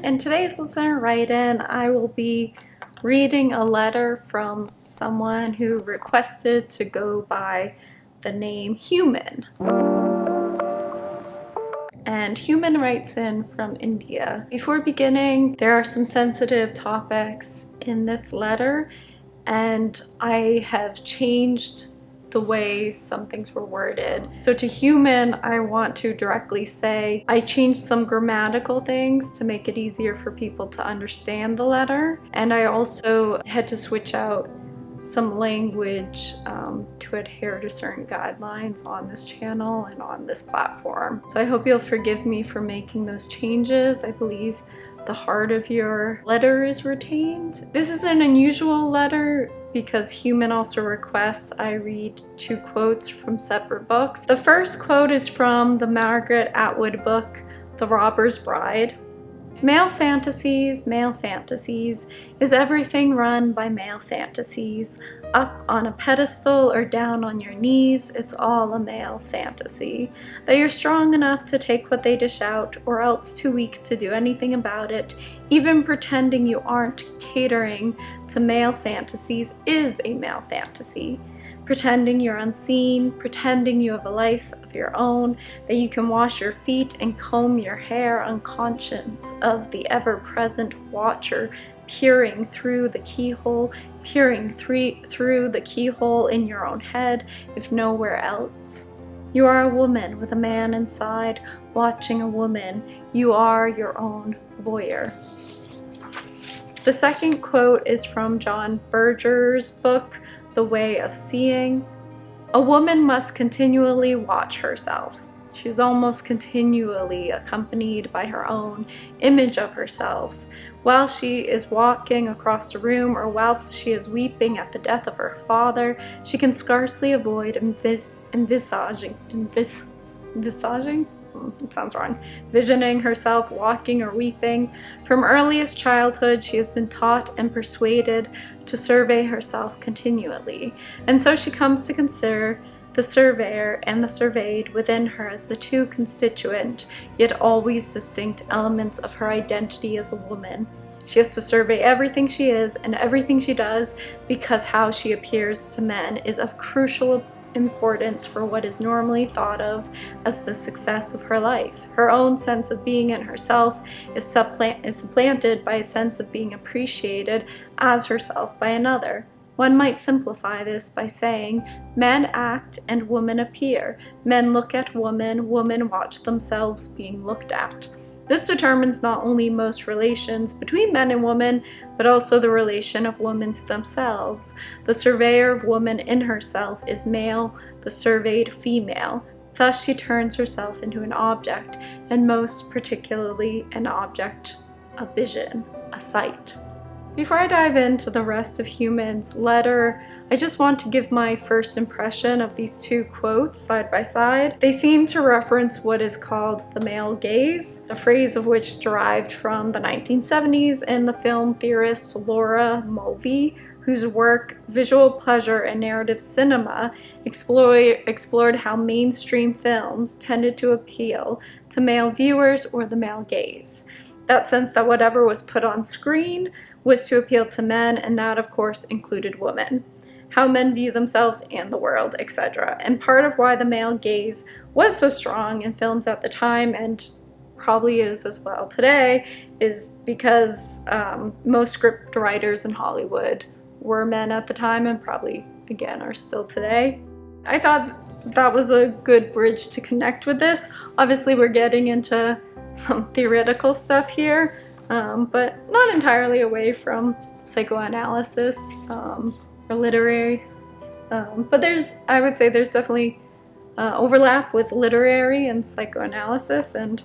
In today's listener write-in, I will be reading a letter from someone who requested to go by the name Human. And Human writes in from India. Before beginning, there are some sensitive topics in this letter, and I have changed the way some things were worded. So to Human, I want to directly say I changed some grammatical things to make it easier for people to understand the letter, and I also had to switch out some language to adhere to certain guidelines on this channel and on this platform. So I hope you'll forgive me for making those changes. I believe the heart of your letter is retained. This is an unusual letter because Human also requests I read two quotes from separate books. The first quote is from the Margaret Atwood book, The Robber's Bride. Male fantasies, is everything run by male fantasies. Up on a pedestal or down on your knees, it's all a male fantasy. That you're strong enough to take what they dish out, or else too weak to do anything about it, even pretending you aren't catering to male fantasies is a male fantasy. Pretending you're unseen, pretending you have a life of your own, that you can wash your feet and comb your hair unconscious of the ever-present watcher peering through the keyhole in your own head, if nowhere else. You are a woman with a man inside, watching a woman. You are your own voyeur. The second quote is from John Berger's book, The Way of Seeing. A woman must continually watch herself. She's almost continually accompanied by her own image of herself. While she is walking across the room, or whilst she is weeping at the death of her father, she can scarcely avoid visioning herself walking or weeping. From earliest childhood, she has been taught and persuaded to survey herself continually, and so she comes to consider the surveyor and the surveyed within her as the two constituent, yet always distinct elements of her identity as a woman. She has to survey everything she is and everything she does, because how she appears to men is of crucial importance for what is normally thought of as the success of her life. Her own sense of being in herself is supplanted by a sense of being appreciated as herself by another. One might simplify this by saying, men act and women appear. Men look at women, women watch themselves being looked at. This determines not only most relations between men and women, but also the relation of women to themselves. The surveyor of woman in herself is male, the surveyed female. Thus she turns herself into an object, and most particularly an object of vision, a sight. Before I dive into the rest of Human's letter, I just want to give my first impression of these two quotes side by side. They seem to reference what is called the male gaze, the phrase of which derived from the 1970s and the film theorist Laura Mulvey, whose work Visual Pleasure and Narrative Cinema explored how mainstream films tended to appeal to male viewers or the male gaze. That sense that whatever was put on screen was to appeal to men, and that of course included women. How men view themselves and the world, etc. And part of why the male gaze was so strong in films at the time, and probably is as well today, is because most script writers in Hollywood were men at the time, and probably again are still today. I thought that was a good bridge to connect with this. Obviously we're getting into some theoretical stuff here, but not entirely away from psychoanalysis or literary. But I would say there's definitely overlap with literary and psychoanalysis, and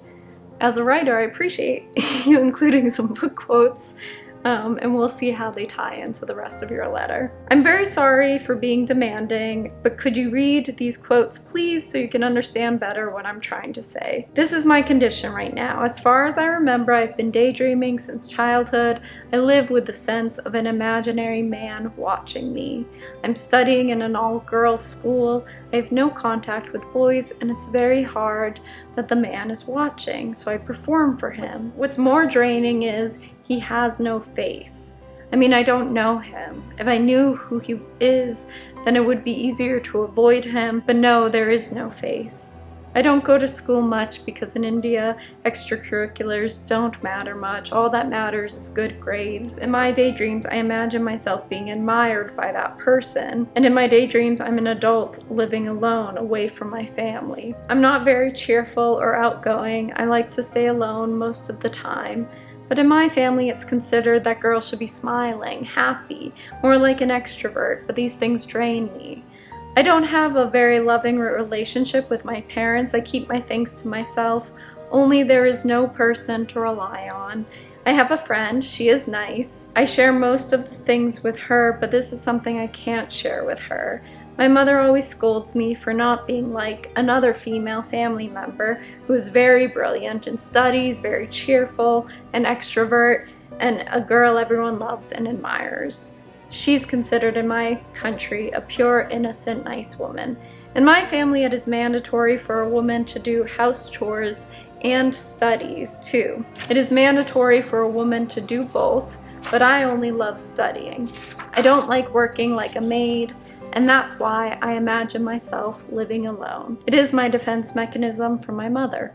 as a writer I appreciate you including some book quotes and we'll see how they tie into the rest of your letter. I'm very sorry for being demanding, but could you read these quotes please so you can understand better what I'm trying to say? This is my condition right now. As far as I remember, I've been daydreaming since childhood. I live with the sense of an imaginary man watching me. I'm studying in an all-girls school. I have no contact with boys, and it's very hard that the man is watching, so I perform for him. What's more draining is he has no face. I mean, I don't know him. If I knew who he is, then it would be easier to avoid him, but no, there is no face. I don't go to school much because in India, extracurriculars don't matter much. All that matters is good grades. In my daydreams, I imagine myself being admired by that person. And in my daydreams, I'm an adult living alone, away from my family. I'm not very cheerful or outgoing. I like to stay alone most of the time. But in my family, it's considered that girls should be smiling, happy, more like an extrovert, but these things drain me. I don't have a very loving relationship with my parents. I keep my things to myself. Only there is no person to rely on. I have a friend. She is nice. I share most of the things with her, but this is something I can't share with her. My mother always scolds me for not being like another female family member who is very brilliant in studies, very cheerful, an extrovert, and a girl everyone loves and admires. She's considered in my country a pure, innocent, nice woman. In my family, it is mandatory for a woman to do house chores and studies too. It is mandatory for a woman to do both, but I only love studying. I don't like working like a maid, and that's why I imagine myself living alone. It is my defense mechanism from my mother.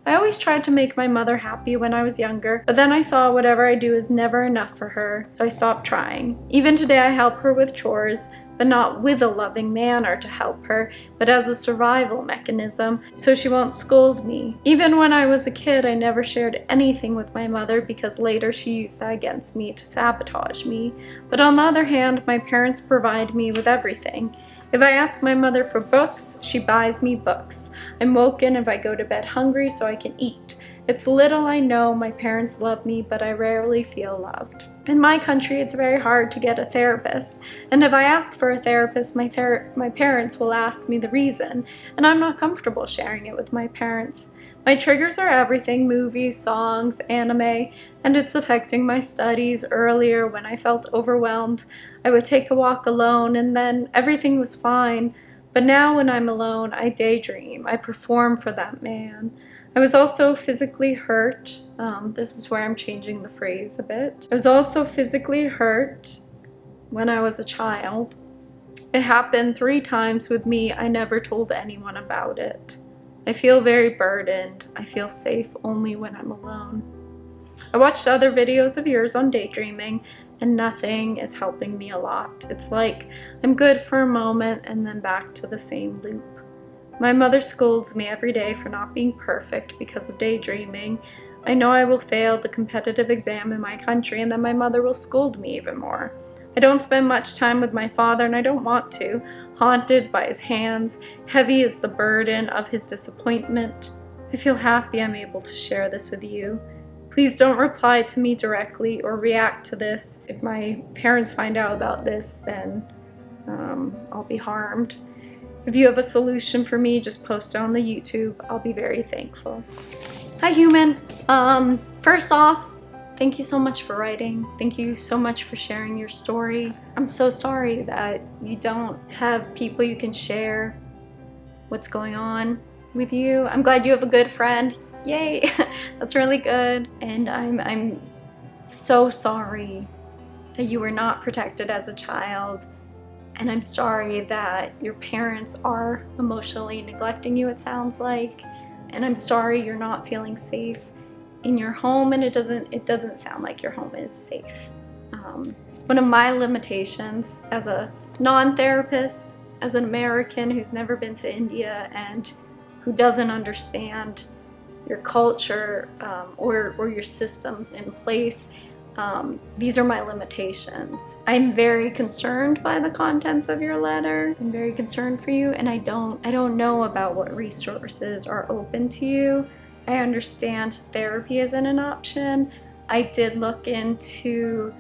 I always tried to make my mother happy when I was younger, but then I saw whatever I do is never enough for her, so I stopped trying. Even today I help her with chores, but not with a loving manner to help her, but as a survival mechanism, so she won't scold me. Even when I was a kid, I never shared anything with my mother because later she used that against me to sabotage me. But on the other hand, my parents provide me with everything. If I ask my mother for books, she buys me books. I'm woken if I go to bed hungry so I can eat. It's little I know, my parents love me, but I rarely feel loved. In my country, it's very hard to get a therapist, and if I ask for a therapist, my parents will ask me the reason, and I'm not comfortable sharing it with my parents. My triggers are everything: movies, songs, anime, and it's affecting my studies. Earlier, when I felt overwhelmed, I would take a walk alone, and then everything was fine. But now when I'm alone, I daydream. I perform for that man. I was also physically hurt. This is where I'm changing the phrase a bit. I was also physically hurt when I was a child. It happened 3 times with me. I never told anyone about it. I feel very burdened. I feel safe only when I'm alone. I watched other videos of yours on daydreaming, and nothing is helping me a lot. It's like I'm good for a moment and then back to the same loop. My mother scolds me every day for not being perfect because of daydreaming. I know I will fail the competitive exam in my country, and then my mother will scold me even more. I don't spend much time with my father, and I don't want to. Haunted by his hands, heavy is the burden of his disappointment. I feel happy I'm able to share this with you. Please don't reply to me directly or react to this. If my parents find out about this, then I'll be harmed. If you have a solution for me, just post it on the YouTube. I'll be very thankful. Hi, human. First off, thank you so much for writing. Thank you so much for sharing your story. I'm so sorry that you don't have people you can share what's going on with you. I'm glad you have a good friend. Yay, that's really good. And I'm so sorry that you were not protected as a child. And I'm sorry that your parents are emotionally neglecting you, it sounds like. And I'm sorry you're not feeling safe in your home, and it doesn't sound like your home is safe. One of my limitations as a non-therapist, as an American who's never been to India and who doesn't understand your culture or your systems in place, these are my limitations. I'm very concerned by the contents of your letter. I'm very concerned for you, and I don't know about what resources are open to you. I understand therapy isn't an option, I did look into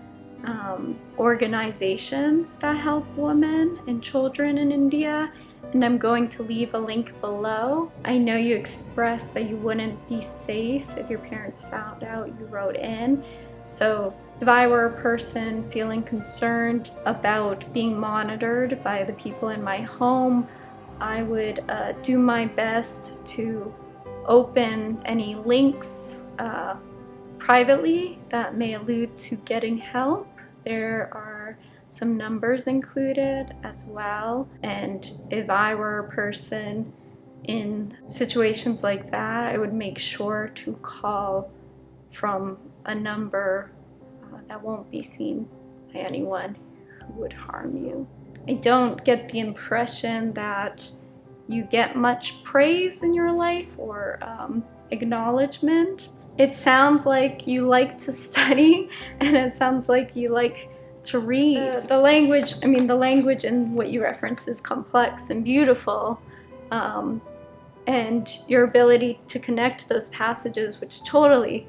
organizations that help women and children in India, and I'm going to leave a link below. I know you expressed that you wouldn't be safe if your parents found out you wrote in. So if I were a person feeling concerned about being monitored by the people in my home, I would do my best to open any links privately that may allude to getting help. There are some numbers included as well, and if I were a person in situations like that, I would make sure to call from a number that won't be seen by anyone who would harm you. I don't get the impression that you get much praise in your life or acknowledgement. It sounds like you like to study, and it sounds like you like to read. The language in what you reference is complex and beautiful, and your ability to connect those passages, which totally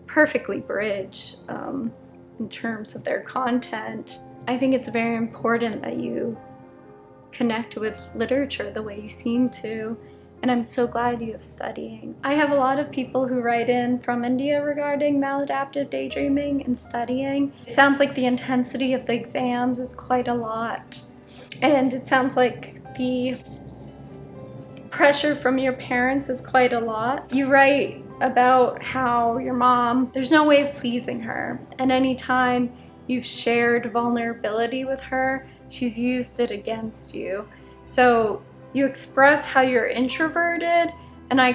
perfectly bridge in terms of their content. I think it's very important that you connect with literature the way you seem to, and I'm so glad you have studying. I have a lot of people who write in from India regarding maladaptive daydreaming and studying. It sounds like the intensity of the exams is quite a lot, and it sounds like the pressure from your parents is quite a lot. You write about how your mom, there's no way of pleasing her, and anytime you've shared vulnerability with her, she's used it against you. So you express how you're introverted, and I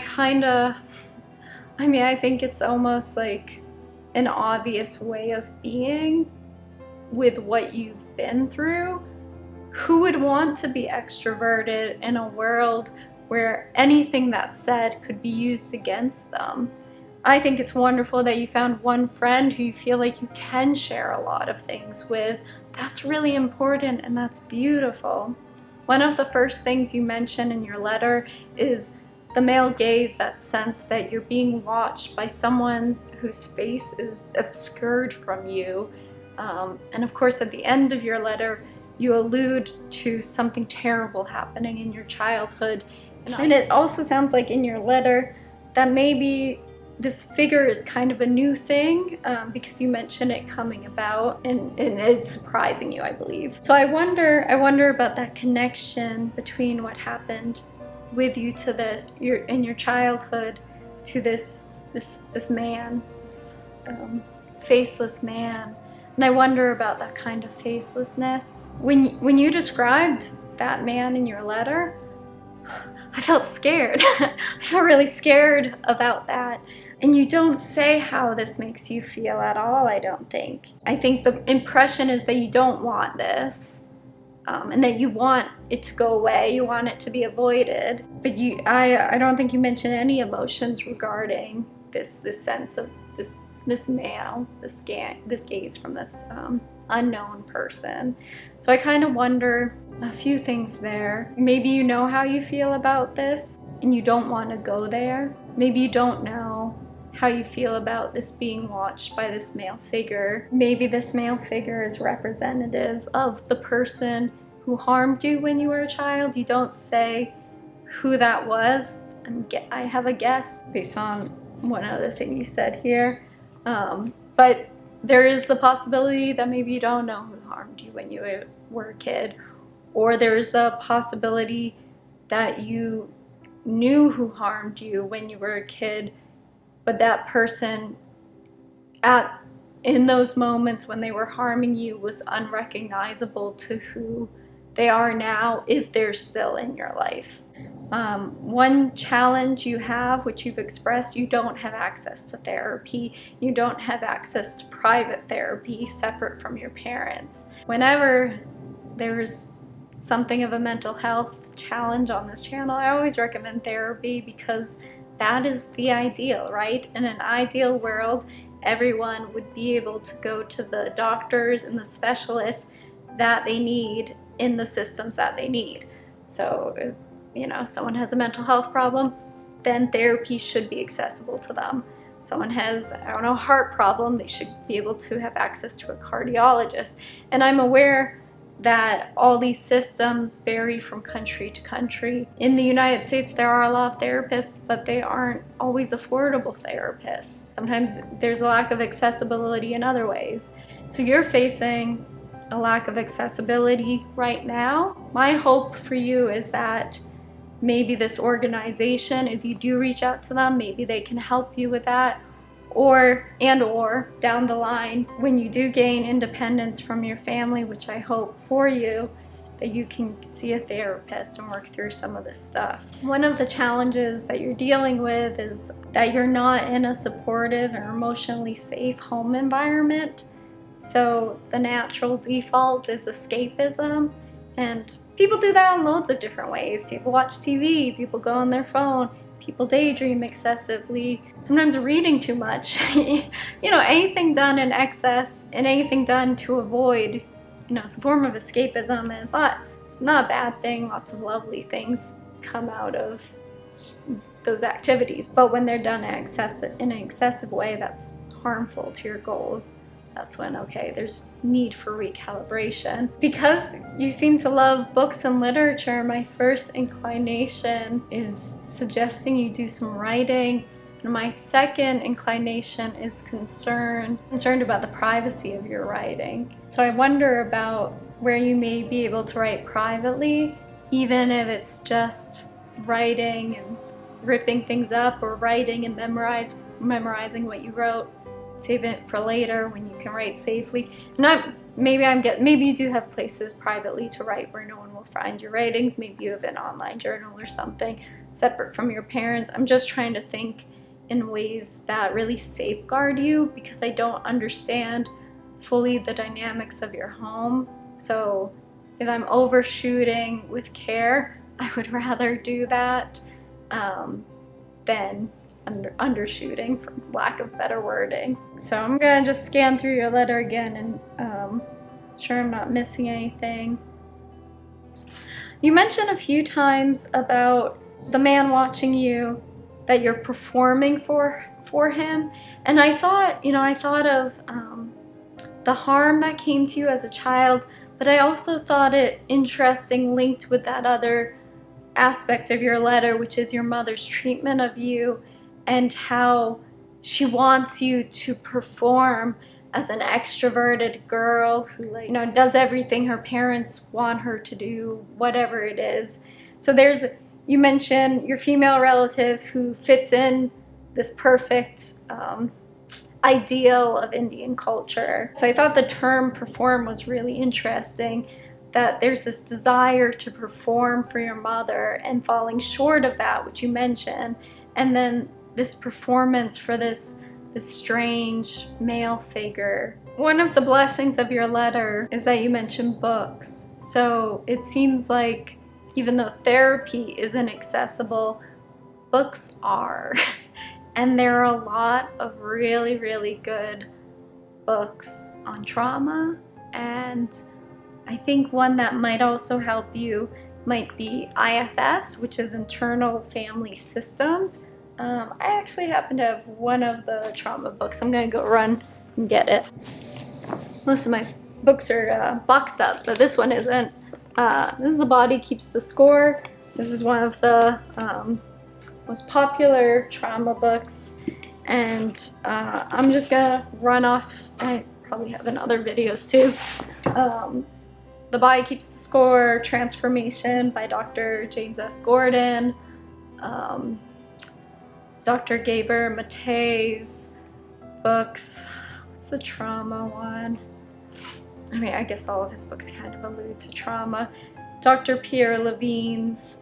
think it's almost like an obvious way of being with what you've been through. Who would want to be extroverted in a world where anything that's said could be used against them? I think it's wonderful that you found one friend who you feel like you can share a lot of things with. That's really important, and that's beautiful. One of the first things you mention in your letter is the male gaze, that sense that you're being watched by someone whose face is obscured from you. And of course, at the end of your letter, you allude to something terrible happening in your childhood. And it also sounds like in your letter that maybe this figure is kind of a new thing, because you mention it coming about, and it's surprising you, I believe. So I wonder about that connection between what happened with you in your childhood to this man, this faceless man. And I wonder about that kind of facelessness. When you described that man in your letter, I felt scared. I felt really scared about that. And you don't say how this makes you feel at all, I don't think. I think the impression is that you don't want this, and that you want it to go away, you want it to be avoided. But I don't think you mentioned any emotions regarding this sense of this male, this gaze from this unknown person. So I kind of wonder a few things there. Maybe you know how you feel about this and you don't want to go there. Maybe you don't know how you feel about this being watched by this male figure. Maybe this male figure is representative of the person who harmed you when you were a child. You don't say who that was. I have a guess based on one other thing you said here. But there is the possibility that maybe you don't know who harmed you when you were a kid, or there's the possibility that you knew who harmed you when you were a kid, but that person in those moments when they were harming you was unrecognizable to who they are now, if they're still in your life. One challenge you have, which you've expressed, you don't have access to therapy. You don't have access to private therapy separate from your parents. Whenever there's something of a mental health challenge on this channel, I always recommend therapy, because that is the ideal, right? In an ideal world, everyone would be able to go to the doctors and the specialists that they need in the systems that they need. So if someone has a mental health problem, then therapy should be accessible to them. someone has, I don't know, heart problem, they should be able to have access to a cardiologist. And I'm aware that all these systems vary from country to country. In the United States, there are a lot of therapists, but they aren't always affordable therapists. Sometimes there's a lack of accessibility in other ways. So you're facing a lack of accessibility right now. My hope for you is that maybe this organization, if you do reach out to them, maybe they can help you with that. Or down the line, when you do gain independence from your family, which I hope for you, that you can see a therapist and work through some of this stuff. One of the challenges that you're dealing with is that you're not in a supportive or emotionally safe home environment. So the natural default is escapism, and people do that in loads of different ways. People watch TV, people go on their phone, people daydream excessively, sometimes reading too much. Anything done in excess and anything done to avoid, it's a form of escapism, and it's not a bad thing. Lots of lovely things come out of those activities. But when they're done in an excessive way that's harmful to your goals, that's when, there's need for recalibration. Because you seem to love books and literature, my first inclination is suggesting you do some writing. And my second inclination is concerned about the privacy of your writing. So I wonder about where you may be able to write privately, even if it's just writing and ripping things up, or writing and memorizing what you wrote. Save it for later when you can write safely. Maybe you do have places privately to write where no one will find your writings. Maybe you have an online journal or something separate from your parents. I'm just trying to think in ways that really safeguard you, because I don't understand fully the dynamics of your home. So if I'm overshooting with care, I would rather do that than undershooting, for lack of better wording. So I'm gonna just scan through your letter again and sure I'm not missing anything. You mentioned a few times about the man watching you, that you're performing for him, and I thought of the harm that came to you as a child, but I also thought it interesting linked with that other aspect of your letter, which is your mother's treatment of you, and how she wants you to perform as an extroverted girl who does everything her parents want her to do, whatever it is. So you mentioned your female relative who fits in this perfect ideal of Indian culture. So I thought the term perform was really interesting, that there's this desire to perform for your mother and falling short of that, which you mentioned, and then this performance for this strange male figure. One of the blessings of your letter is that you mentioned books. So it seems like even though therapy isn't accessible, books are. And there are a lot of really, really good books on trauma. And I think one that might also help you might be IFS, which is Internal Family Systems. I actually happen to have one of the trauma books. I'm gonna go run and get it. Most of my books are boxed up, but this one isn't. This is The Body Keeps the Score. This is one of the most popular trauma books, and I'm just gonna run off. I probably have in other videos too. The Body Keeps the Score, Transformation by Dr. James S. Gordon, Dr. Gaber Mate's books. What's the trauma one? I guess all of his books kind of allude to trauma. Dr. Pierre Levine's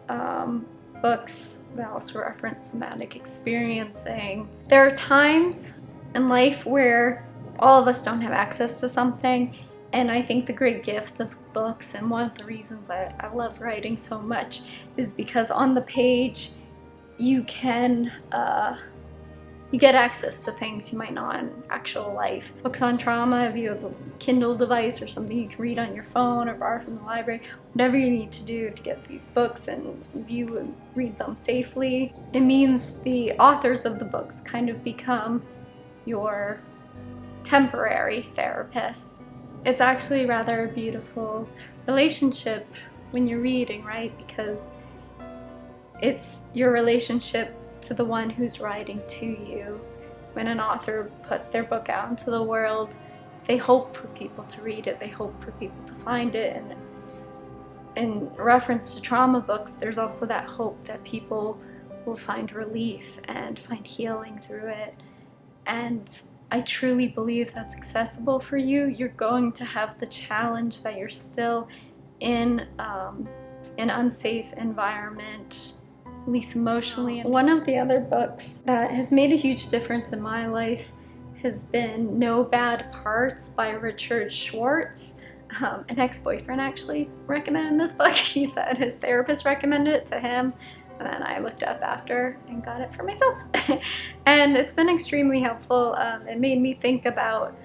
books that also reference somatic experiencing. There are times in life where all of us don't have access to something, and I think the great gift of books, and one of the reasons I love writing so much, is because on the page you can you get access to things you might not in actual life. Books on trauma, if you have a Kindle device or something you can read on your phone or borrow from the library, whatever you need to do to get these books and view and read them safely. It means the authors of the books kind of become your temporary therapists. It's actually rather a beautiful relationship when you're reading, right? Because it's your relationship to the one who's writing to you. When an author puts their book out into the world, they hope for people to read it, they hope for people to find it. And in reference to trauma books, there's also that hope that people will find relief and find healing through it. And I truly believe that's accessible for you. You're going to have the challenge that you're still in an unsafe environment, at least emotionally. One of the other books that has made a huge difference in my life has been No Bad Parts by Richard Schwartz. An ex-boyfriend actually recommended this book. He said his therapist recommended it to him, and then I looked up after and got it for myself. And it's been extremely helpful. It made me think about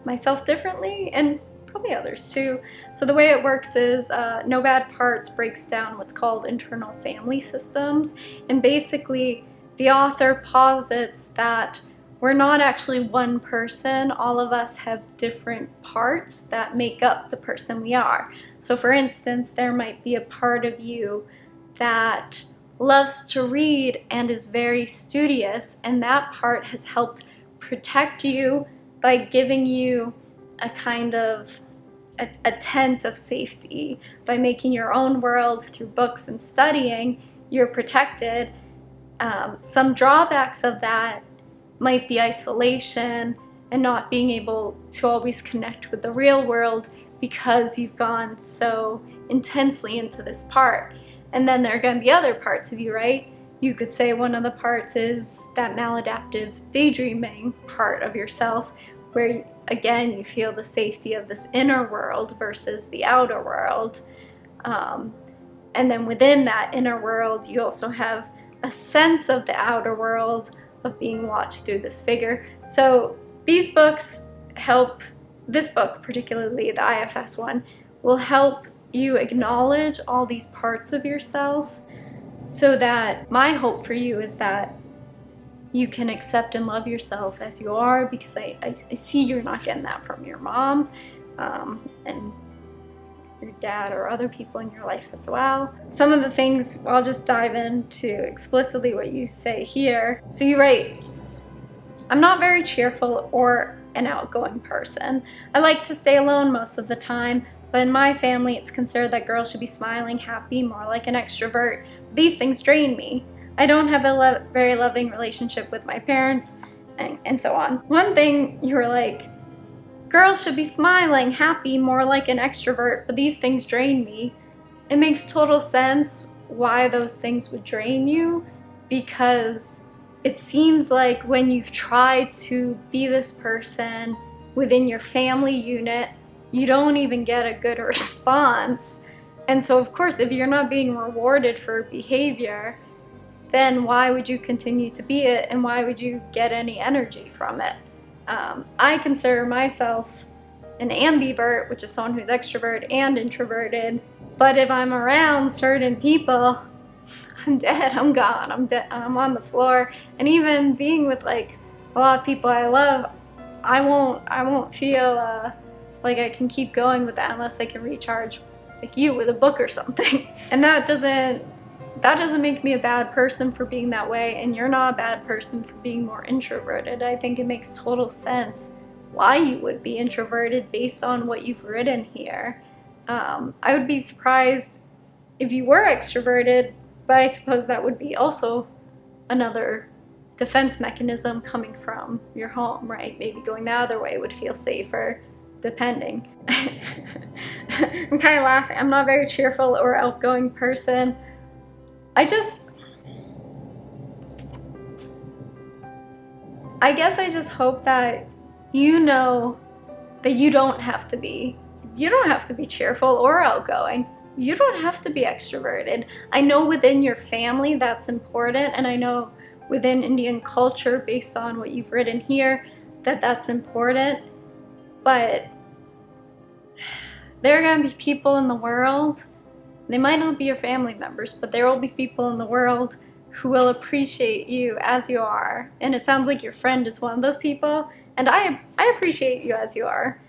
myself differently, and probably others too. So the way it works is No Bad Parts breaks down what's called internal family systems, and basically the author posits that we're not actually one person. All of us have different parts that make up the person we are. So for instance, there might be a part of you that loves to read and is very studious, and that part has helped protect you by giving you a kind of a tent of safety. By making your own world through books and studying, you're protected. Some drawbacks of that might be isolation and not being able to always connect with the real world because you've gone so intensely into this part. And then there are going to be other parts of you, right? You could say one of the parts is that maladaptive daydreaming part of yourself, where again you feel the safety of this inner world versus the outer world. And then within that inner world, you also have a sense of the outer world of being watched through this figure. So these books help, this book particularly, the IFS one, will help you acknowledge all these parts of yourself, so that my hope for you is that you can accept and love yourself as you are, because I see you're not getting that from your mom and your dad or other people in your life as well. Some of the things, I'll just dive into explicitly what you say here. So you write, I'm not very cheerful or an outgoing person. I like to stay alone most of the time, but in my family it's considered that girls should be smiling, happy, more like an extrovert. These things drain me. I don't have a very loving relationship with my parents, and so on. One thing you were like, girls should be smiling, happy, more like an extrovert, but these things drain me. It makes total sense why those things would drain you, because it seems like when you've tried to be this person within your family unit, you don't even get a good response. And so of course, if you're not being rewarded for behavior, then why would you continue to be it, and why would you get any energy from it? I consider myself an ambivert, which is someone who's extrovert and introverted. But if I'm around certain people, I'm dead, I'm gone, I'm dead, I'm on the floor. And even being with like a lot of people I love, I won't feel like I can keep going with that unless I can recharge like you with a book or something. And that doesn't make me a bad person for being that way, and you're not a bad person for being more introverted. I think it makes total sense why you would be introverted based on what you've written here. I would be surprised if you were extroverted, but I suppose that would be also another defense mechanism coming from your home, right? Maybe going the other way would feel safer, depending. I'm kind of laughing. I'm not a very cheerful or outgoing person. I guess I just hope that you know that you don't have to be cheerful or outgoing. You don't have to be extroverted. I know within your family that's important, and I know within Indian culture, based on what you've written here, that that's important. But there are going to be people in the world, they might not be your family members, but there will be people in the world who will appreciate you as you are. And it sounds like your friend is one of those people, and I appreciate you as you are.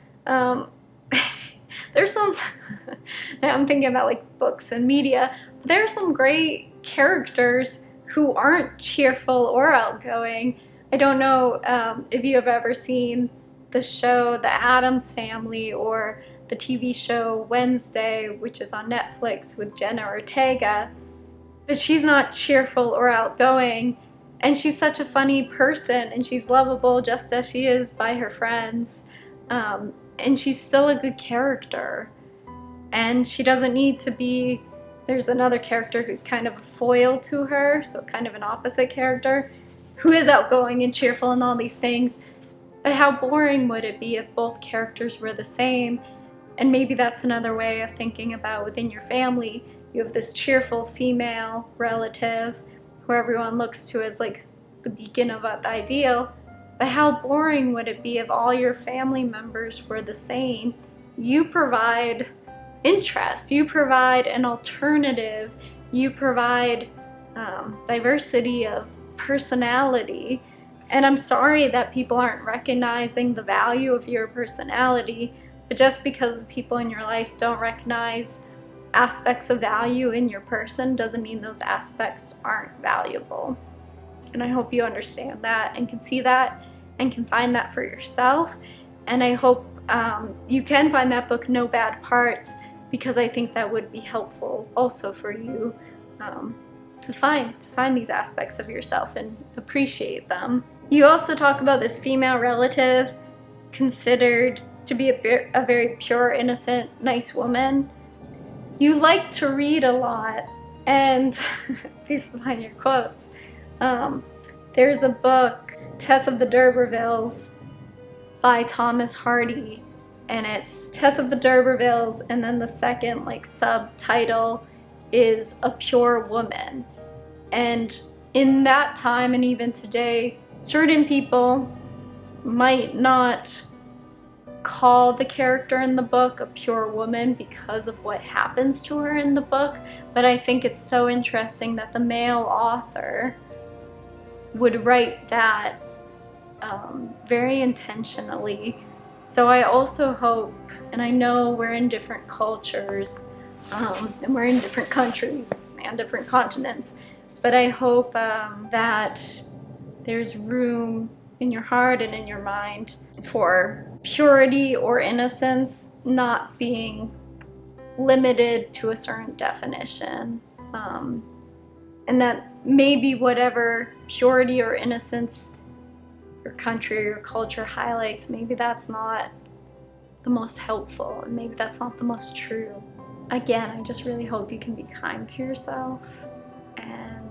There's some, I'm thinking about like books and media, there are some great characters who aren't cheerful or outgoing. I don't know if you have ever seen the show The Addams Family, or the TV show Wednesday, which is on Netflix with Jenna Ortega. But she's not cheerful or outgoing, and she's such a funny person, and she's lovable just as she is by her friends. And she's still a good character. And she doesn't need to be, there's another character who's kind of a foil to her, so kind of an opposite character, who is outgoing and cheerful and all these things. But how boring would it be if both characters were the same? And maybe that's another way of thinking about within your family. You have this cheerful female relative who everyone looks to as like the beacon of the ideal. But how boring would it be if all your family members were the same? You provide interest, you provide an alternative, you provide diversity of personality. And I'm sorry that people aren't recognizing the value of your personality, but just because the people in your life don't recognize aspects of value in your person doesn't mean those aspects aren't valuable. And I hope you understand that and can see that and can find that for yourself. And I hope you can find that book, No Bad Parts, because I think that would be helpful also for you to find these aspects of yourself and appreciate them. You also talk about this female relative considered to be a very pure, innocent, nice woman. You like to read a lot, and based upon your quotes, there's a book, Tess of the D'Urbervilles by Thomas Hardy, and it's Tess of the D'Urbervilles, and then the second like subtitle is A Pure Woman. And in that time, and even today, certain people might not call the character in the book a pure woman because of what happens to her in the book, but I think it's so interesting that the male author would write that very intentionally. So I also hope, and I know we're in different cultures, and we're in different countries and different continents, but I hope that there's room in your heart and in your mind for purity or innocence not being limited to a certain definition. And that maybe whatever purity or innocence your country or your culture highlights, maybe that's not the most helpful, and maybe that's not the most true. Again, I just really hope you can be kind to yourself and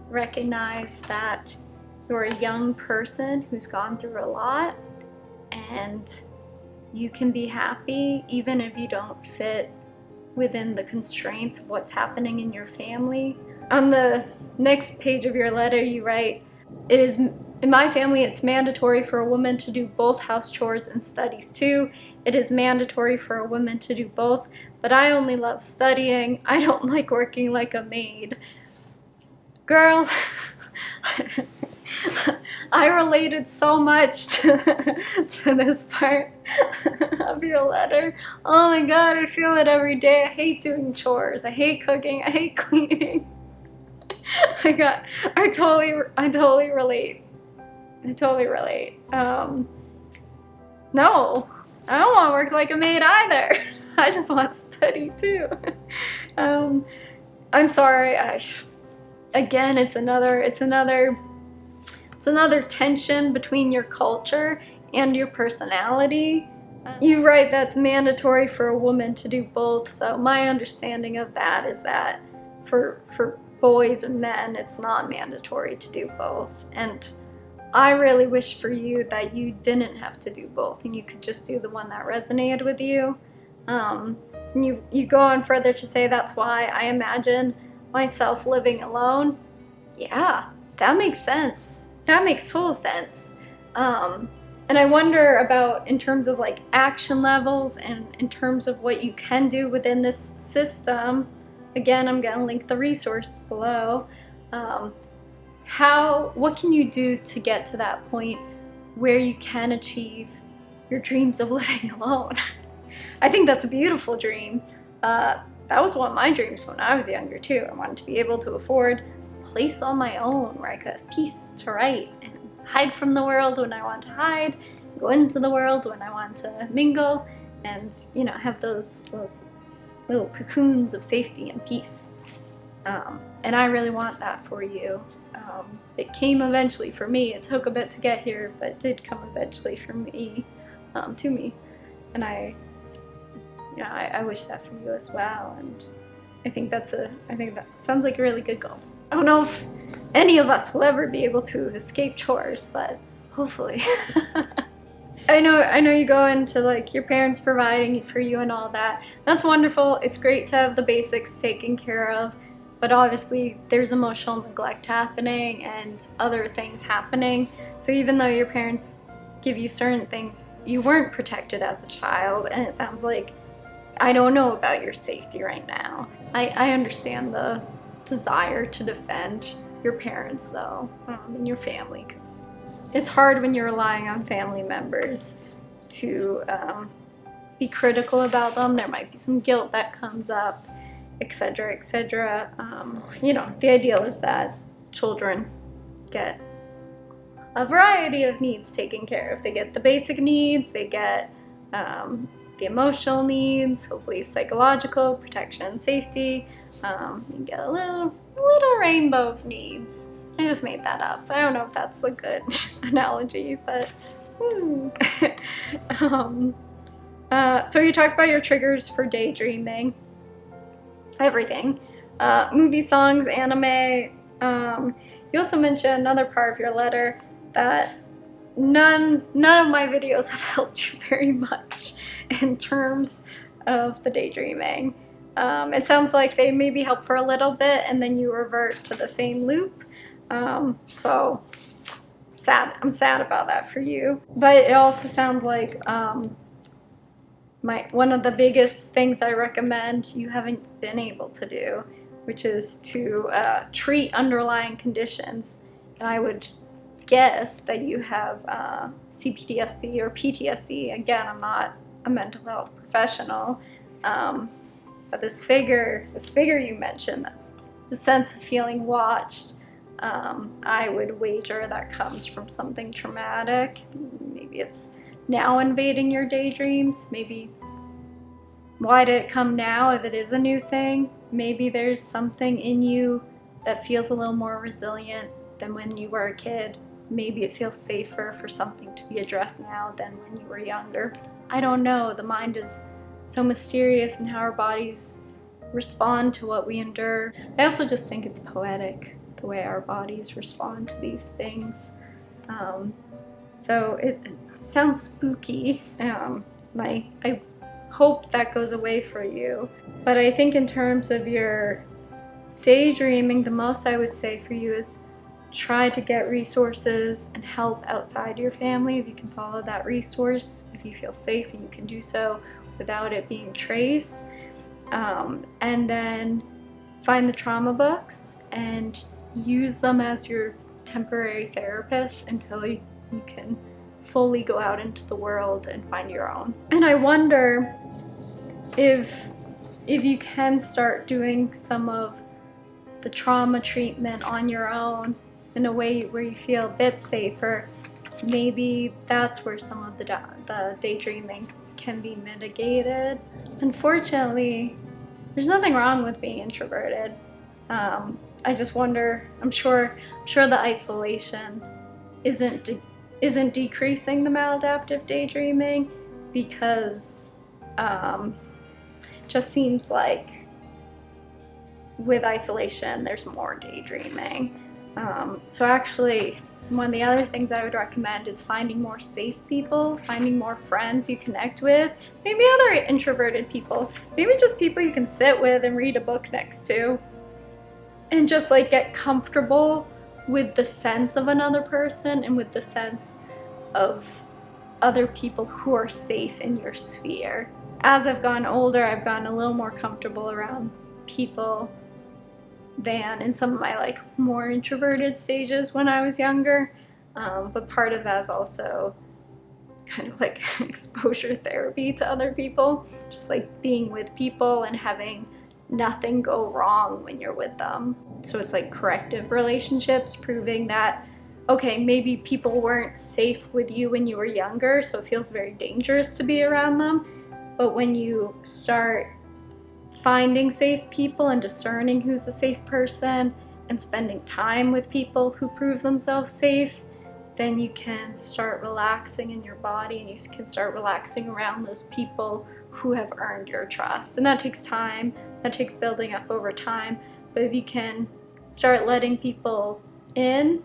recognize that you're a young person who's gone through a lot, and you can be happy even if you don't fit within the constraints of what's happening in your family. On the next page of your letter, you write, in my family, it's mandatory for a woman to do both house chores and studies too. It is mandatory for a woman to do both, but I only love studying. I don't like working like a maid. Girl, I related so much to this part of your letter. Oh my God, I feel it every day. I hate doing chores. I hate cooking. I hate cleaning. I totally relate. I totally relate. No, I don't want to work like a maid either. I just want to study too. I'm sorry. Again, it's another tension between your culture and your personality. You write that's mandatory for a woman to do both. So my understanding of that is that for boys and men, it's not mandatory to do both. And I really wish for you that you didn't have to do both and you could just do the one that resonated with you. And you go on further to say that's why I imagine myself living alone. Yeah, that makes sense. That makes total sense. And I wonder about in terms of like action levels and in terms of what you can do within this system. Again, I'm gonna link the resource below. What can you do to get to that point where you can achieve your dreams of living alone? I think that's a beautiful dream. That was one of my dreams when I was younger too. I wanted to be able to afford a place on my own where I could have peace to write and hide from the world when I want to hide, go into the world when I want to mingle, and have those little cocoons of safety and peace. And I really want that for you. It came eventually for me. It took a bit to get here, but it did come eventually for me, to me. And I wish that for you as well. And I think that sounds like a really good goal. I don't know if any of us will ever be able to escape chores, but hopefully. I know you go into like your parents providing for you and all that. That's wonderful. It's great to have the basics taken care of, but obviously there's emotional neglect happening and other things happening. So even though your parents give you certain things, you weren't protected as a child, and it sounds like, I don't know about your safety right now. I understand the desire to defend your parents though, and your family, because it's hard when you're relying on family members to be critical about them. There might be some guilt that comes up, etc., etc. The ideal is that children get a variety of needs taken care of. They get the basic needs, they get the emotional needs, hopefully psychological, protection, safety. You get a little rainbow of needs. I just made that up. I don't know if that's a good analogy, but so you talk about your triggers for daydreaming, everything, movie, songs, anime. You also mentioned another part of your letter that none of my videos have helped you very much in terms of the daydreaming. It sounds like they maybe help for a little bit and then you revert to the same loop. So sad. I'm sad about that for you. But it also sounds like one of the biggest things I recommend you haven't been able to do, which is to treat underlying conditions. And I would guess that you have CPTSD or PTSD. Again, I'm not a mental health professional, but this figure you mentioned, that's the sense of feeling watched. I would wager that comes from something traumatic. Maybe it's now invading your daydreams. Maybe why did it come now if it is a new thing? Maybe there's something in you that feels a little more resilient than when you were a kid. Maybe it feels safer for something to be addressed now than when you were younger. I don't know. The mind is so mysterious in how our bodies respond to what we endure. I also just think it's poetic, the way our bodies respond to these things. So it sounds spooky. I hope that goes away for you. But I think in terms of your daydreaming, the most I would say for you is try to get resources and help outside your family if you can follow that resource, if you feel safe and you can do so without it being traced. And then find the trauma books and use them as your temporary therapist until you can fully go out into the world and find your own. And I wonder if you can start doing some of the trauma treatment on your own in a way where you feel a bit safer, maybe that's where some of the daydreaming can be mitigated. Unfortunately, there's nothing wrong with being introverted. I just wonder, I'm sure the isolation isn't decreasing the maladaptive daydreaming, because just seems like with isolation there's more daydreaming. So actually, one of the other things I would recommend is finding more safe people, finding more friends you connect with, maybe other introverted people, maybe just people you can sit with and read a book next to, and just like get comfortable with the sense of another person and with the sense of other people who are safe in your sphere. As I've gotten older, I've gotten a little more comfortable around people than in some of my like more introverted stages when I was younger. But part of that is also kind of like exposure therapy to other people, just like being with people and having nothing go wrong when you're with them. So it's like corrective relationships, proving that, okay, maybe people weren't safe with you when you were younger, so it feels very dangerous to be around them. But when you start finding safe people and discerning who's a safe person and spending time with people who prove themselves safe, then you can start relaxing in your body and you can start relaxing around those people who have earned your trust. And that takes time, that takes building up over time. But if you can start letting people in,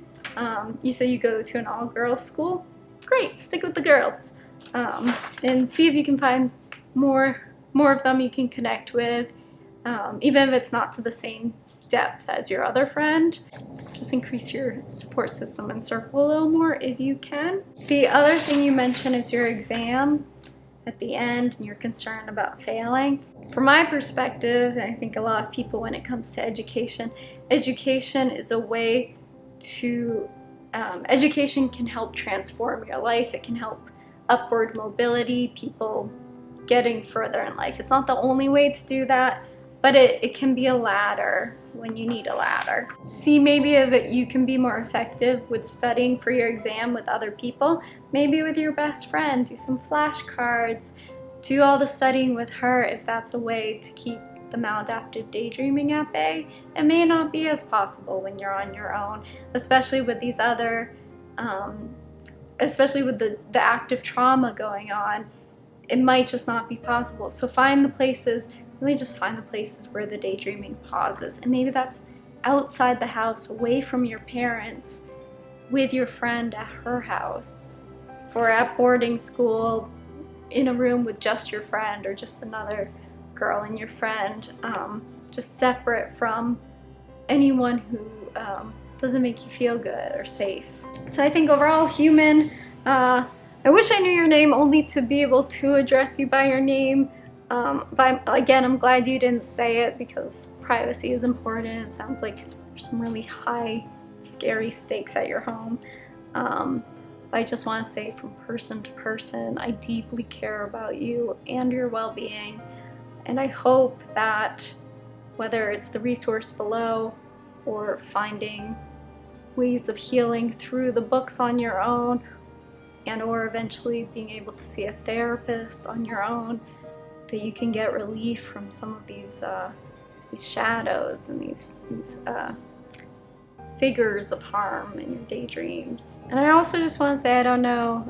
you say you go to an all-girls school, great, stick with the girls. And see if you can find more of them you can connect with, even if it's not to the same depth as your other friend. Just increase your support system and circle a little more if you can. The other thing you mentioned is your exam at the end and you're concerned about failing. From my perspective, and I think a lot of people when it comes to education is a way to, education can help transform your life. It can help upward mobility, people getting further in life. It's not the only way to do that, but it can be a ladder when you need a ladder. See maybe if you can be more effective with studying for your exam with other people, maybe with your best friend, do some flashcards, do all the studying with her if that's a way to keep the maladaptive daydreaming at bay. It may not be as possible when you're on your own, especially with these other, especially with the active trauma going on. It might just not be possible. So find the places, really just find the places where the daydreaming pauses. And maybe that's outside the house, away from your parents, with your friend at her house, or at boarding school, in a room with just your friend or just another girl and your friend, just separate from anyone who doesn't make you feel good or safe. So I think overall, human, I wish I knew your name only to be able to address you by your name. But again, I'm glad you didn't say it because privacy is important. It sounds like there's some really high, scary stakes at your home. I just want to say from person to person, I deeply care about you and your well-being. And I hope that whether it's the resource below or finding ways of healing through the books on your own, and or eventually being able to see a therapist on your own, that you can get relief from some of these shadows and these figures of harm in your daydreams. And I also just want to say, I don't know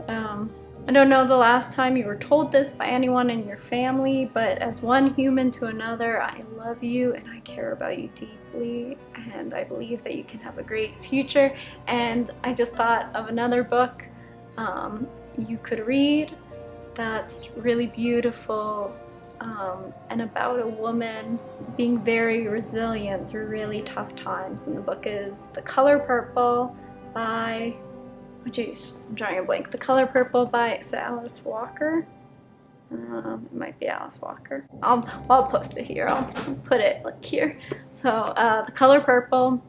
the last time you were told this by anyone in your family, but as one human to another, I love you and I care about you deeply, and I believe that you can have a great future. And I just thought of another book you could read that's really beautiful, and about a woman being very resilient through really tough times. And the book is The Color Purple by, oh geez, I'm drawing a blank. The Color Purple by, is it Alice Walker? It might be Alice Walker. I'll post it here. I'll put it like here. So The Color Purple,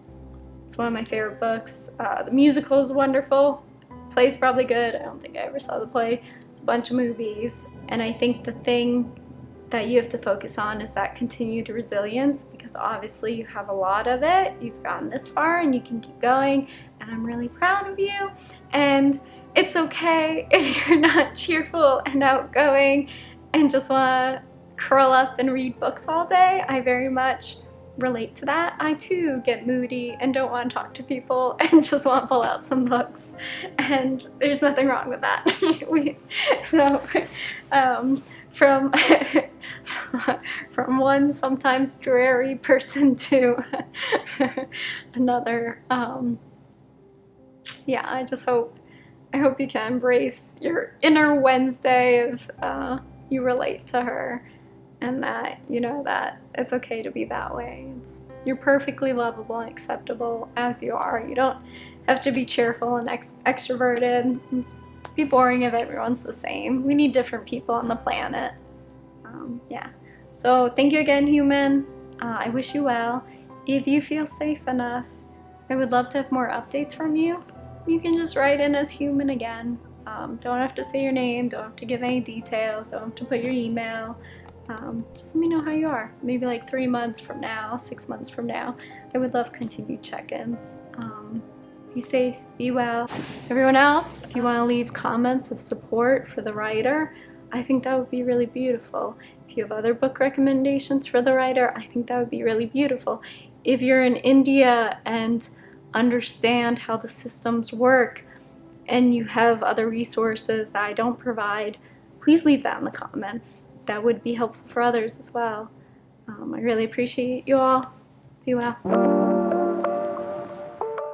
it's one of my favorite books. The musical is wonderful. The play's probably good. I don't think I ever saw the play. It's a bunch of movies. And I think the thing that you have to focus on is that continued resilience, because obviously you have a lot of it. You've gotten this far and you can keep going, and I'm really proud of you. And it's okay if you're not cheerful and outgoing and just want to curl up and read books all day. I very much relate to that. I too get moody and don't want to talk to people and just want to pull out some books, and there's nothing wrong with that. From one sometimes dreary person to another, yeah, I hope you can embrace your inner Wednesday if you relate to her, and that you know that it's okay to be that way. You're perfectly lovable and acceptable as you are. You don't have to be cheerful and extroverted. It's be boring if everyone's the same. We need different people on the planet. Yeah. So thank you again, human. I wish you well. If you feel safe enough, I would love to have more updates from you. You can just write in as human again. Don't have to say your name, don't have to give any details, don't have to put your email. Just let me know how you are. Maybe like 3 months from now, 6 months from now. I would love continued check-ins. Be safe, be well. Everyone else, if you want to leave comments of support for the writer, I think that would be really beautiful. If you have other book recommendations for the writer, I think that would be really beautiful. If you're in India and understand how the systems work and you have other resources that I don't provide, please leave that in the comments. That would be helpful for others as well. I really appreciate you all. Be well.